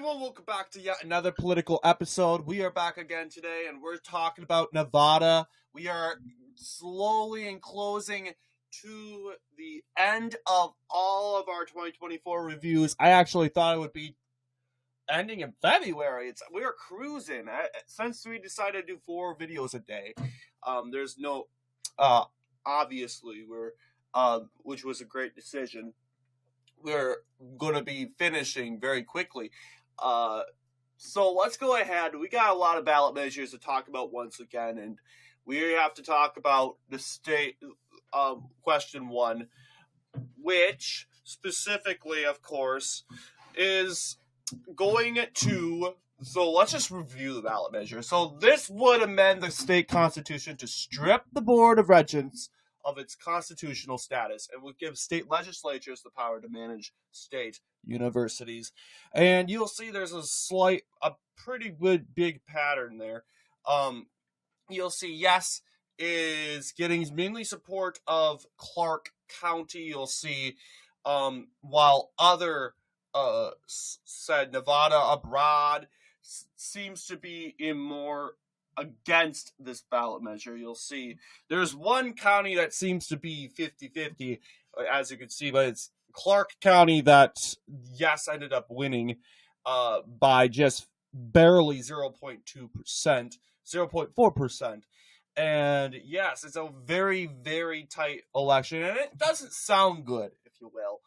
everyone, welcome back to yet another political episode. We are back again today, and we're talking about Nevada. We are slowly enclosing to the end of all of our 2024 reviews. I actually thought it would be ending in February. We're cruising. Since we decided to do 4 videos a day, there's no, obviously, which was a great decision. We're going to be finishing very quickly. So let's go ahead. We got a lot of ballot measures to talk about once again, and we have to talk about the state question 1, which specifically, of course, is going to... So let's just review the ballot measure. So this would amend the state constitution to strip the Board of Regents of its constitutional status and would give state legislatures the power to manage state universities. And you'll see there's a pretty good big pattern there. You'll see yes is getting mainly support of Clark County. You'll see while other said Nevada Abroad seems to be in more against this ballot measure. You'll see there's one county that seems to be 50-50, as you can see, but it's Clark County that, yes, ended up winning by just barely 0.2%, 0.4%. And yes, it's a very, very tight election, and it doesn't sound good, if you will.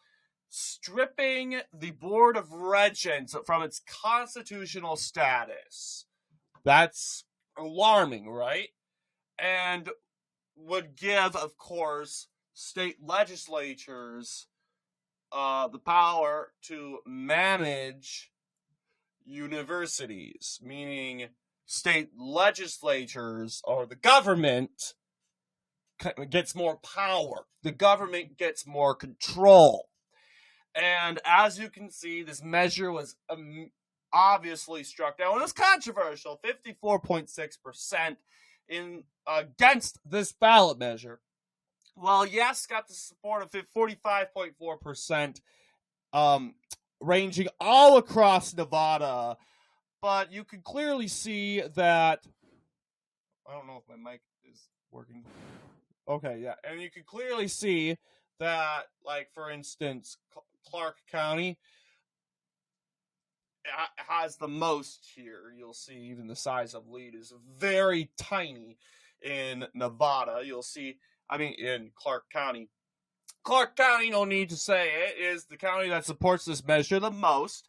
Stripping the Board of Regents from its constitutional status. That's alarming, right? And would give, of course, state legislatures the power to manage universities, meaning state legislatures or the government gets more power. The government gets more control. And as you can see, this measure was obviously struck down. It was controversial, 54.6% against this ballot measure. Well, yes, got the support of 45.4%, ranging all across Nevada. But you can clearly see that... I don't know if my mic is working. Okay, yeah. And you can clearly see that, like, for instance, Clark County has the most here. You'll see even the size of lead is very tiny in Nevada. You'll see, in Clark County. Clark County, no need to say it, is the county that supports this measure the most.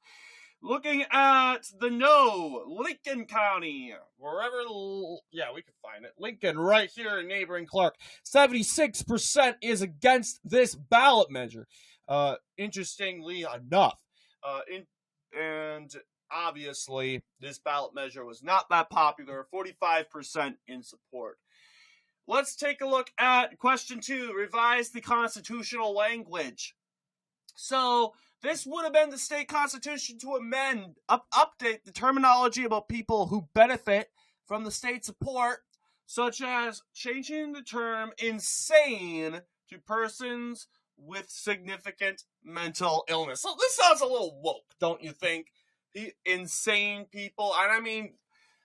Looking at the no, Lincoln County, we can find it. Lincoln, right here in neighboring Clark. 76% is against this ballot measure. Interestingly enough. And obviously, this ballot measure was not that popular, 45% in support. Let's take a look at question 2, revise the constitutional language. So, this would have been the state constitution to amend, update the terminology about people who benefit from the state support, such as changing the term insane to persons with significant mental illness. So this sounds a little woke, don't you think? Insane people. And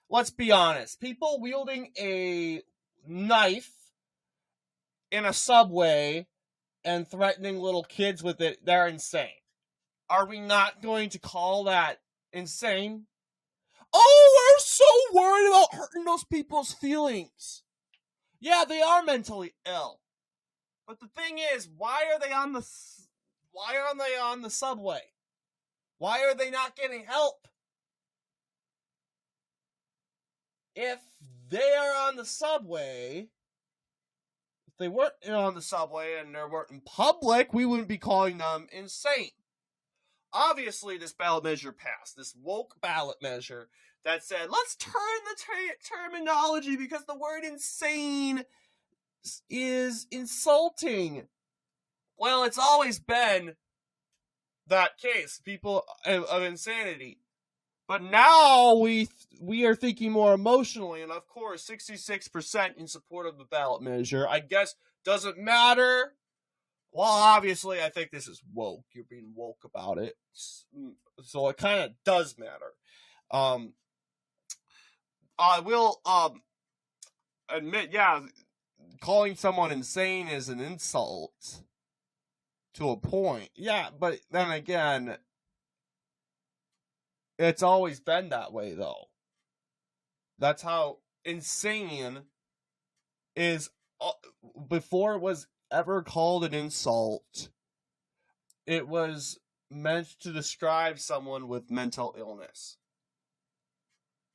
let's be honest. People wielding a knife in a subway and threatening little kids with it, they're insane. Are we not going to call that insane? Oh, we're so worried about hurting those people's feelings. Yeah, they are mentally ill. But the thing is, why aren't they on the subway? Why are they not getting help? If they are on the subway, if they weren't on the subway and they weren't in public, we wouldn't be calling them insane. Obviously, this ballot measure passed, this woke ballot measure that said, let's turn the terminology because the word insane is insulting. Well, it's always been that case, people of insanity. But now we are thinking more emotionally, and of course, 66% in support of the ballot measure. I guess, does it matter? Well, obviously, I think this is woke. You're being woke about it. So it kind of does matter. I will admit, yeah, calling someone insane is an insult to a point. Yeah, but then again, it's always been that way, though. That's how insane is. Before it was ever called an insult, it was meant to describe someone with mental illness.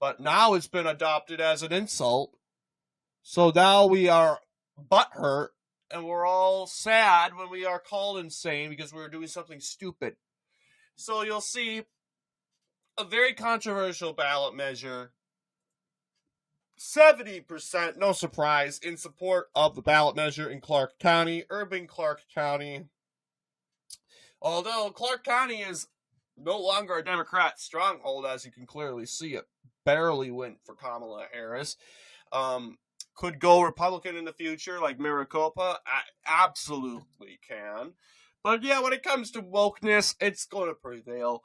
But now it's been adopted as an insult. So now we are butthurt and we're all sad when we are called insane because we're doing something stupid. So you'll see a very controversial ballot measure. 70%, no surprise, in support of the ballot measure in Clark County, urban Clark County. Although Clark County is no longer a Democrat stronghold, as you can clearly see, it barely went for Kamala Harris. Could go Republican in the future, like Maricopa. Absolutely can. But yeah, when it comes to wokeness, it's going to prevail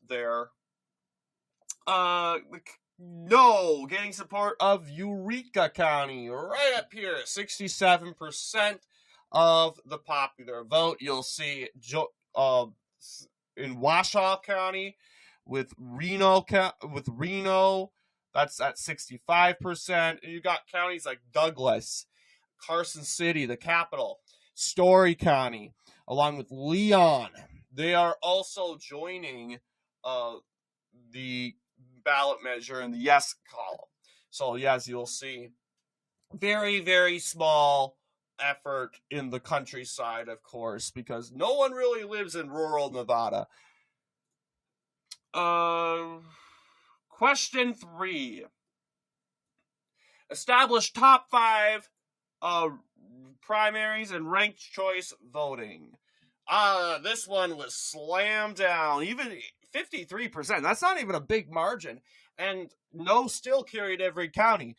there. No, getting support of Eureka County, right up here, 67% of the popular vote. You'll see in Washoe County with Reno, that's at 65%. You got counties like Douglas, Carson City, the capital, Story County, along with Leon. They are also joining the ballot measure in the yes column. So yes, you'll see very, very small effort in the countryside, of course, because no one really lives in rural Nevada. Question 3. Establish top 5 primaries and ranked choice voting. This one was slammed down. Even 53%. That's not even a big margin. And no still carried every county.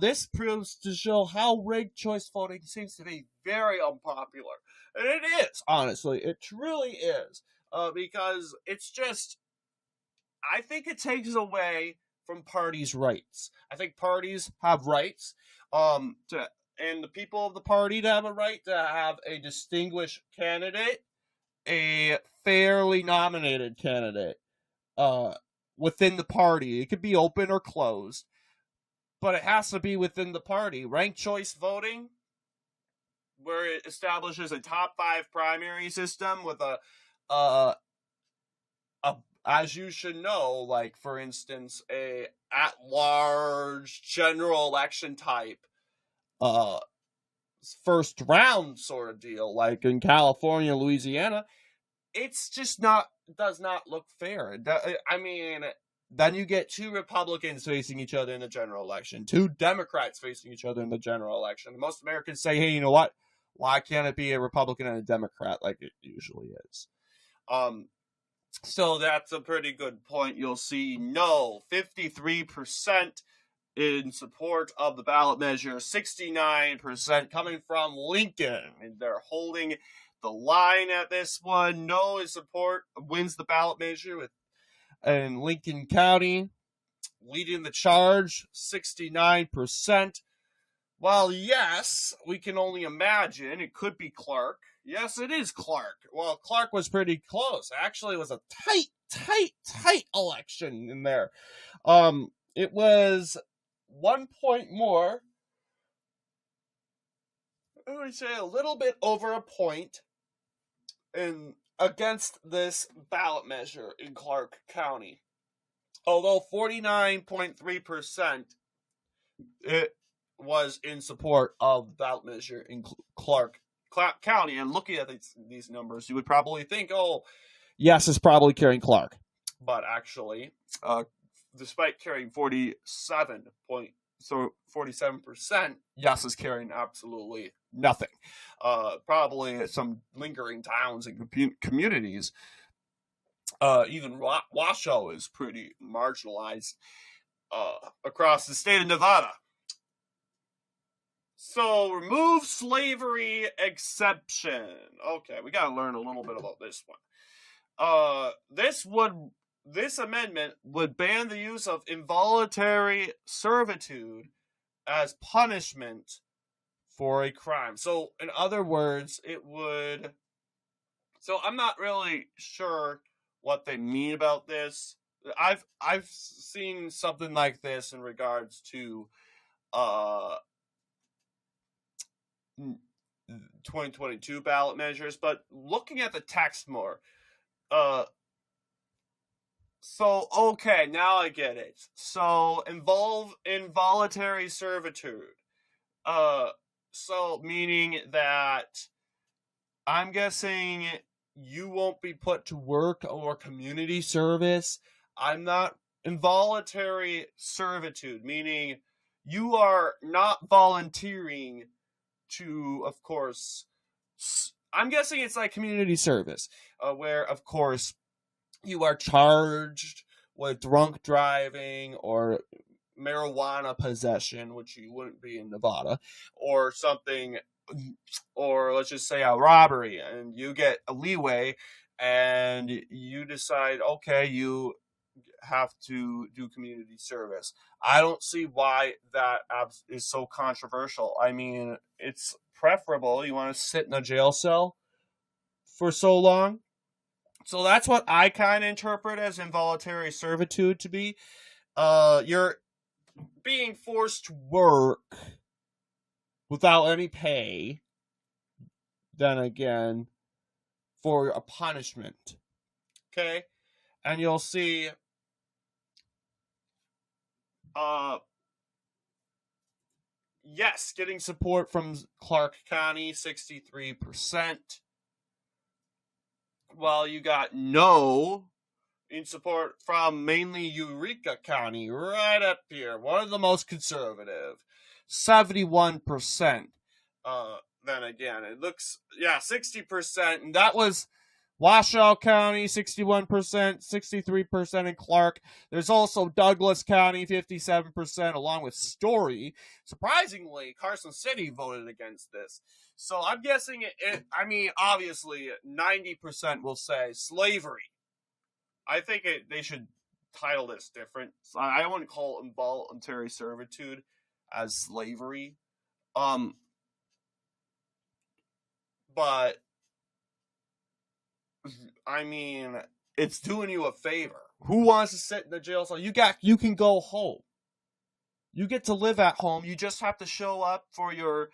This proves to show how ranked choice voting seems to be very unpopular. And it is, honestly. It truly is. Because it's just, I think it takes away from parties' rights. I think parties have rights and the people of the party to have a right to have a distinguished candidate, a fairly nominated candidate within the party. It could be open or closed, but it has to be within the party. Ranked choice voting, where it establishes a top 5 primary system with a as you should know, like, for instance, a at-large general election type first round sort of deal, like in California, Louisiana. It's just does not look fair. I mean, then you get 2 Republicans facing each other in the general election, 2 Democrats facing each other in the general election. Most Americans say, hey, you know what? Why can't it be a Republican and a Democrat like it usually is? So that's a pretty good point. You'll see no, 53% in support of the ballot measure, 69% coming from Lincoln. And they're holding the line at this one. No is support wins the ballot measure in Lincoln County, leading the charge, 69%. While yes, we can only imagine it could be Clark. Yes, it is Clark. Well, Clark was pretty close. Actually, it was a tight election in there. It was 1 point more. I would say a little bit over a point against this ballot measure in Clark County. Although 49.3% it was in support of the ballot measure in Clark County. And looking at these numbers, you would probably think, oh, yes, it's probably carrying Clark. But actually, despite carrying 47%, yes is carrying absolutely nothing. Probably some lingering towns and communities. Even Washoe is pretty marginalized across the state of Nevada. So, remove slavery exception. Okay, we gotta learn a little bit about this one. This amendment would ban the use of involuntary servitude as punishment for a crime. So, in other words, it would. So, I'm not really sure what they mean about this. I've seen something like this in regards to 2022 ballot measures, but looking at the text more, so okay, now I get it. So involuntary servitude, so meaning that I'm guessing you won't be put to work or community service. I'm not involuntary servitude, meaning you are not volunteering to, of course, I'm guessing it's like community service, where, of course, you are charged with drunk driving or marijuana possession, which you wouldn't be in Nevada, or something, or let's just say a robbery, and you get a leeway, and you decide, okay, you have to do community service. I don't see why that is so controversial. I mean, it's preferable. You want to sit in a jail cell for so long? So that's what I kind of interpret as involuntary servitude to be. You're being forced to work without any pay, then again, for a punishment. Okay? And you'll see yes, getting support from Clark County, 63%. While you got no in support from mainly Eureka County, right up here, one of the most conservative, 71%. Then again, it looks, 60%, and that was Washoe County, 61%, 63% in Clark. There's also Douglas County, 57%, along with Story. Surprisingly, Carson City voted against this. So I'm guessing obviously 90% will say slavery. I think they should title this different. I wouldn't call involuntary servitude as slavery. But I mean, it's doing you a favor. Who wants to sit in the jail cell? You can go home. You get to live at home. You just have to show up for your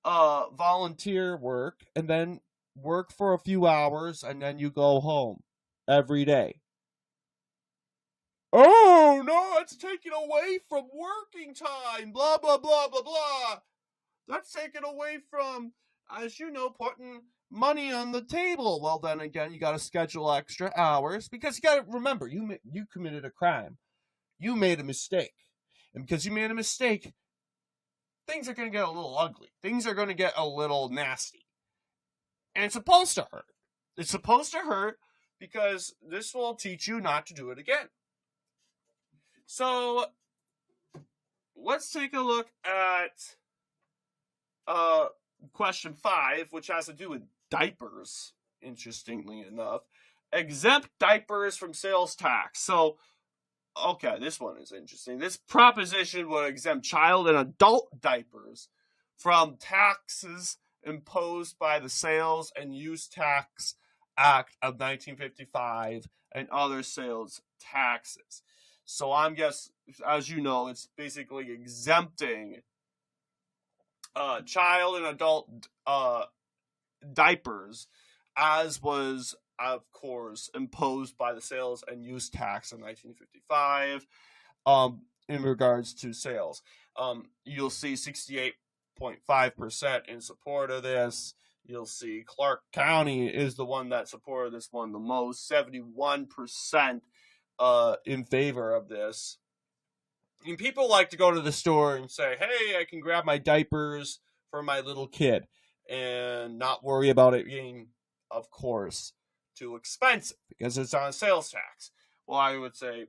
volunteer work and then work for a few hours and then you go home every day. Oh no, it's taken away from working time. Blah blah blah blah blah. That's taken away from, as you know, putting money on the table. Well, then again, you got to schedule extra hours because you got to remember, you committed a crime. You made a mistake. And because you made a mistake, things are going to get a little ugly. Things are going to get a little nasty. And it's supposed to hurt. It's supposed to hurt because this will teach you not to do it again. So, let's take a look at question 5, which has to do with diapers, interestingly enough. Exempt diapers from sales tax. So, okay, this one is interesting. This proposition would exempt child and adult diapers from taxes imposed by the Sales and Use Tax Act of 1955 and other sales taxes. So I'm guessing, as you know, it's basically exempting child and adult diapers, as was, of course, imposed by the Sales and Use Tax of 1955 in regards to sales. You'll see 68.5% in support of this. You'll see Clark County is the one that supported this one the most, 71% in favor of this. And people like to go to the store and say, hey, I can grab my diapers for my little kid and not worry about it being, of course, too expensive because it's on a sales tax. Well, I would say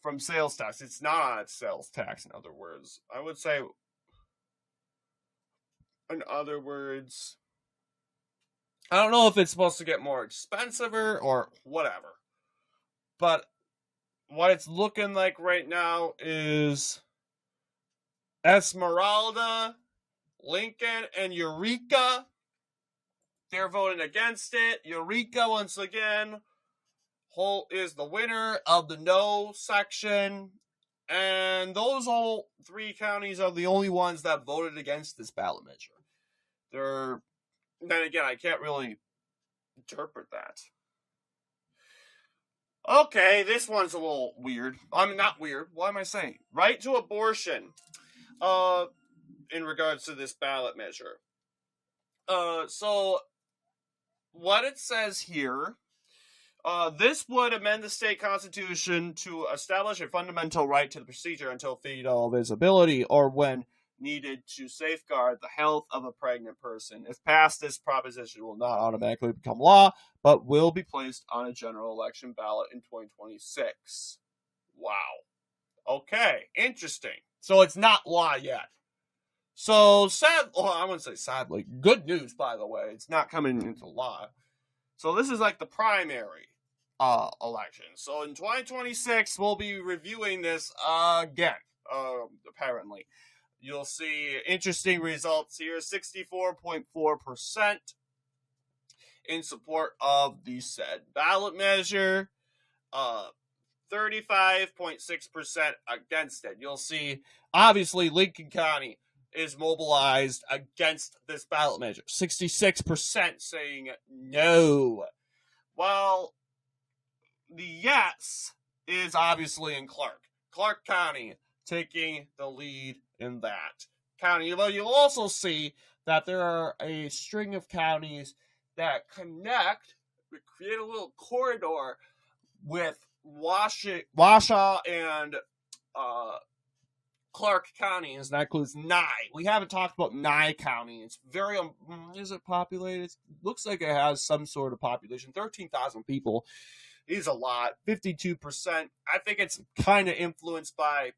from sales tax. It's not sales tax, in other words. I would say, in other words, I don't know if it's supposed to get more expensive or whatever. But what it's looking like right now is Esmeralda, Lincoln, and Eureka. They're voting against it. Eureka, once again, is the winner of the no section. And those all three counties are the only ones that voted against this ballot measure. Then again, I can't really interpret that. Okay, this one's a little weird. I mean, not weird. What am I saying? Right to abortion. In regards to this ballot measure. So what it says here, this would amend the state constitution to establish a fundamental right to the procedure until fetal visibility, or when needed to safeguard the health of a pregnant person. If passed, this proposition will not automatically become law, but will be placed on a general election ballot in 2026. Wow. Okay, interesting. So it's not law yet. So I wouldn't say sadly. Good news, by the way. It's not coming into law. So this is like the primary election. So in 2026, we'll be reviewing this again, apparently. You'll see interesting results here. 64.4% in support of the said ballot measure. 35.6% against it. You'll see, obviously, Lincoln County is mobilized against this ballot measure. 66% saying no. Well, the yes is obviously in Clark. Clark County taking the lead in that county. Although you'll also see that there are a string of counties that connect, create a little corridor with Washoe and Clark counties, and that includes Nye. We haven't talked about Nye County. It's very, is it populated? It looks like it has some sort of population. 13,000 people is a lot. 52%. I think it's kind of influenced by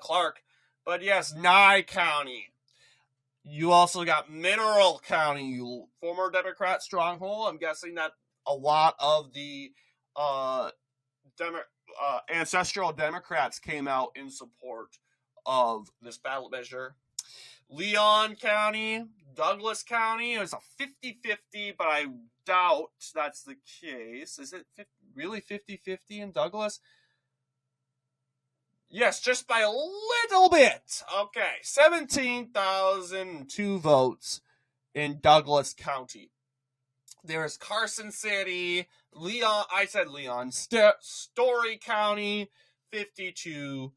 Clark. But yes, Nye County. You also got Mineral County, former Democrat stronghold. I'm guessing that a lot of the ancestral Democrats came out in support of this ballot measure. Leon County, Douglas County, it's a 50-50, but I doubt that's the case. Is it really 50-50 in Douglas? Yes, just by a little bit. Okay, 17,002 votes in Douglas County. There's Carson City, Story County, 52%.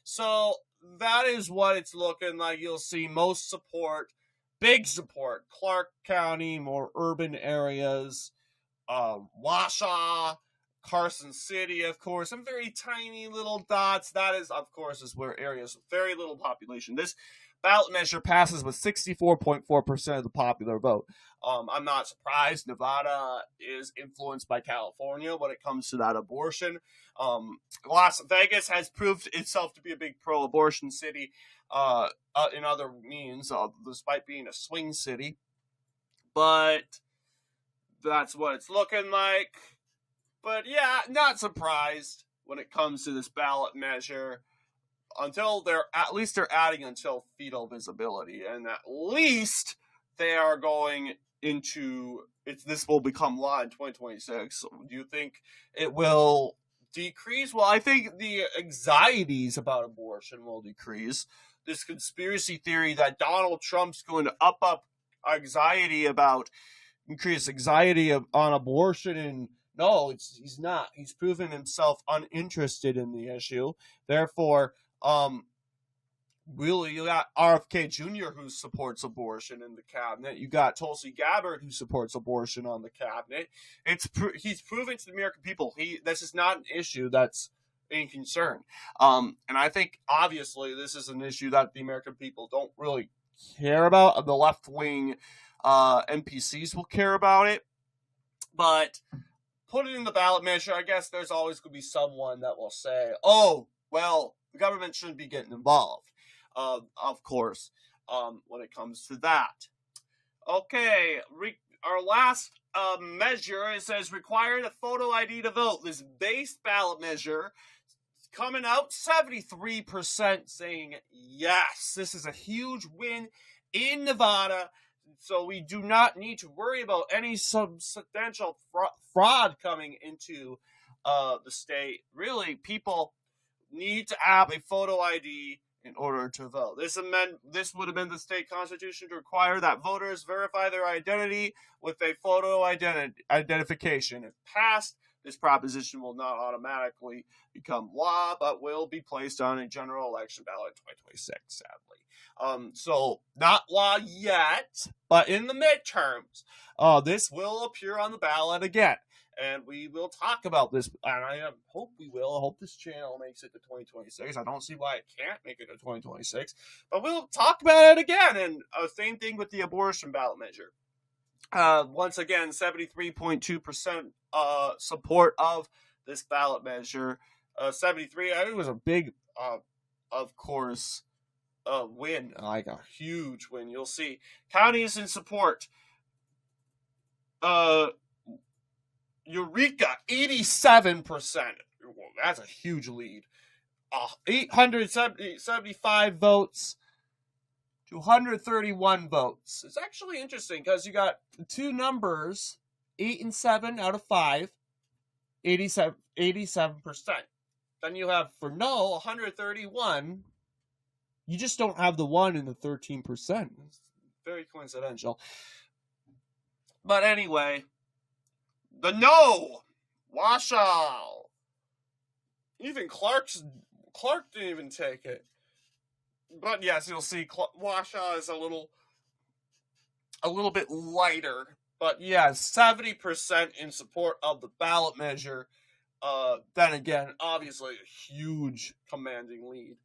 So that is what it's looking like. You'll see most support, big support, Clark County, more urban areas, Washoe, Carson City, of course, some very tiny little dots. That is, of course, is where areas with very little population. This ballot measure passes with 64.4% of the popular vote. I'm not surprised. Nevada is influenced by California when it comes to that abortion. Las Vegas has proved itself to be a big pro-abortion city in other means, despite being a swing city. But that's what it's looking like. But yeah, not surprised when it comes to this ballot measure. Until they're adding until fetal visibility, and at least they are going into this will become law in 2026. Do you think it will decrease? Well, I think the anxieties about abortion will decrease. This conspiracy theory that Donald Trump's going to up increase anxiety on abortion, and no, he's not. He's proven himself uninterested in the issue. Therefore, really, you got RFK Jr. who supports abortion in the cabinet. You got Tulsi Gabbard who supports abortion on the cabinet. He's proving to the American people this is not an issue that's in concern. And I think obviously this is an issue that the American people don't really care about. The left wing NPCs will care about it, but put it in the ballot measure, I guess there's always going to be someone that will say, oh, well, the government shouldn't be getting involved, of course, when it comes to that. Okay, our last measure, it says require the photo ID to vote. This base ballot measure coming out 73% saying yes. This is a huge win in Nevada, so we do not need to worry about any substantial fraud coming into the state. Really, people need to have a photo ID in order to vote. This would have been the state constitution to require that voters verify their identity with a photo identification. If passed, this proposition will not automatically become law, but will be placed on a general election ballot in 2026, sadly. So, not law yet, but in the midterms, this will appear on the ballot again. And we will talk about this, and I hope we will. I hope this channel makes it to 2026. I don't see why it can't make it to 2026. But we'll talk about it again. And same thing with the abortion ballot measure. Once again, 73.2% support of this ballot measure. 73, I think it was a big, of course, win, like a huge win. You'll see counties in support. Eureka, 87%. Well, that's a huge lead. 875 votes to 131 votes. It's actually interesting because you got two numbers, 8 and 7 out of 5, 87%. Then you have for no, 131. You just don't have the 1 in the 13%. It's very coincidental. But anyway, the no, Washoe. Even Clark didn't even take it. But yes, you'll see Washoe is a little bit lighter. But yes, 70% in support of the ballot measure. Then again, obviously a huge commanding lead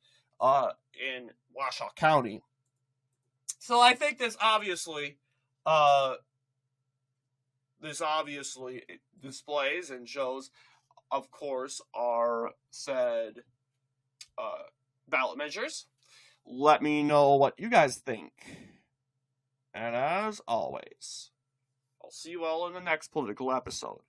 in Washoe County. So I think this obviously displays and shows, of course, our said ballot measures. Let me know what you guys think. And as always, I'll see you all in the next political episode.